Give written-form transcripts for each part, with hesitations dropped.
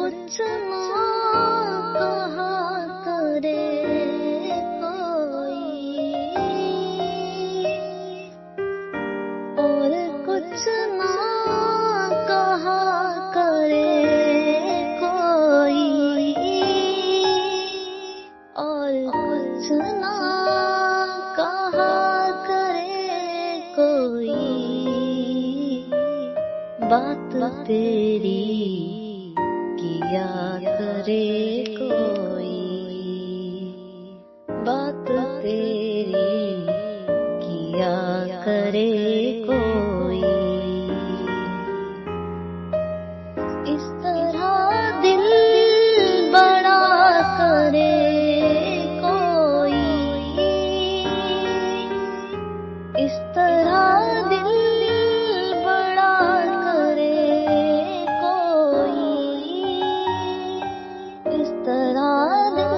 कुछ ना कहा करे कोई, और कुछ ना कहा करे कोई, और कुछ ना कहा करे कोई। बात तेरी किया करे कोई, बात तेरी किया करे कोई। इस तरह दिल बड़ा करे कोई, इस तरह दिल बड़ा करे कोई, इस तरह दिल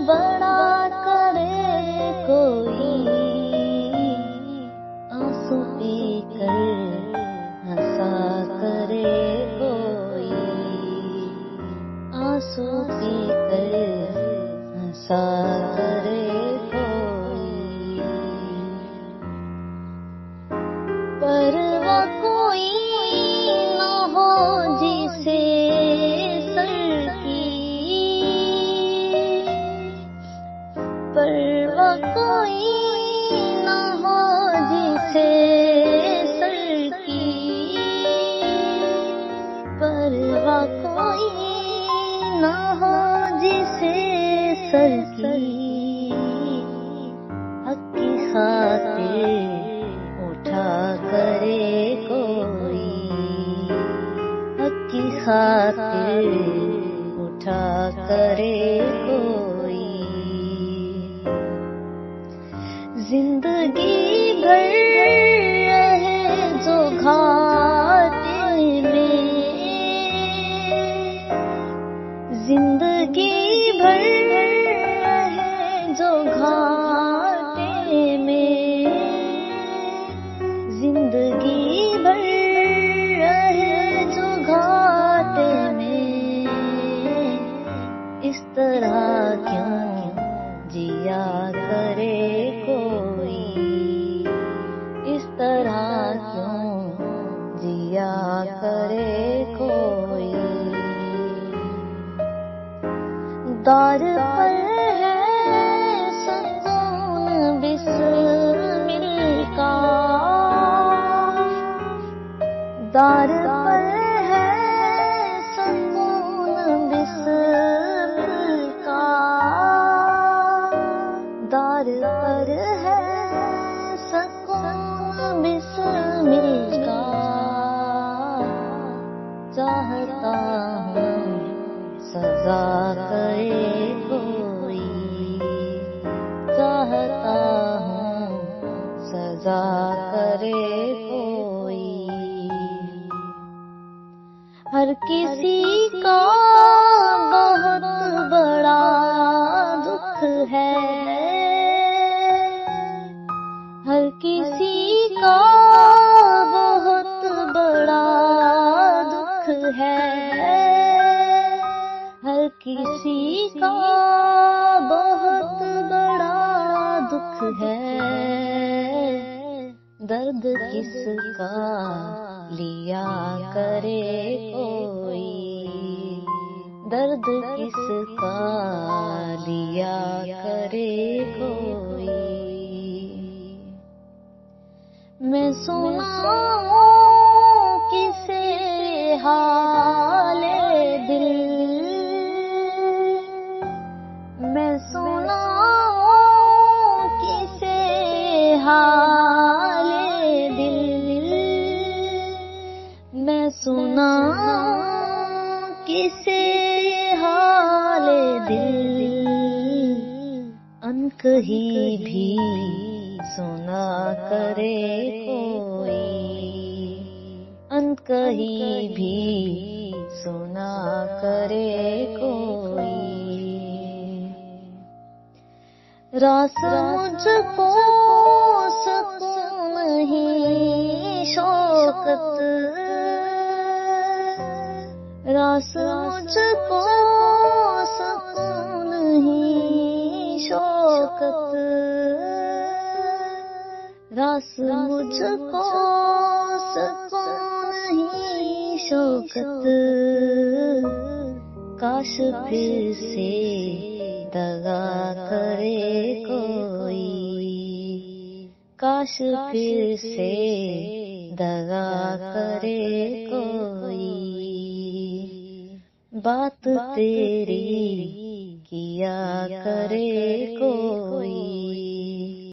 बड़ा करे कोई। आंसू पीकर हंसा करे कोई, आंसू पीकर हंसा करे कोई। परवाह कोई न हो जिसे सर की, परवाह कोई न हो जिसे सर की, परवाह कोई न हो जिसे सर की। हक की खातिर उठा करे कोई, हक की खातिर उठा करे कोई। जिंदगी भर रहे जो घाटे में, जिंदगी भर रहे जो घाटे में, जिंदगी भर रहे जो घाटे में। इस तरह क्यों जिया करे कोई, इस तरह क्यों जिया करे कोई। दार पर है सुकून बिस्मिल का, दार पर है सुकून बिस्मिल का, दार पर है सुकून बिस्मिल का। चाहता हूँ सजा करे कोई, चाहता हूँ सजा करे कोई। हर किसी का बहुत बड़ा दुख है, हर किसी का बहुत बड़ा दुख है, हर किसी का बहुत बड़ा दुख है। दर्द किसका लिया करे कोई, दर्द किसका लिया करे कोई। मैं सुनाऊं किसे हाले दिल, मैं सुनाऊं किसे हाले दिल, मैं सुनाऊं किसे हाले दिल। अनकही भी सुना करे कोई, अनकही भी सुना करे कोई। रास मुझको सुकून नहीं शौकत, रास मुझको सुकून ही शौकत, रास मुझको सुकून ही शौकत, काश फिर से दगा करे कोई, काश फिर से दगा करे कोई, बात तेरी किया करे कोई।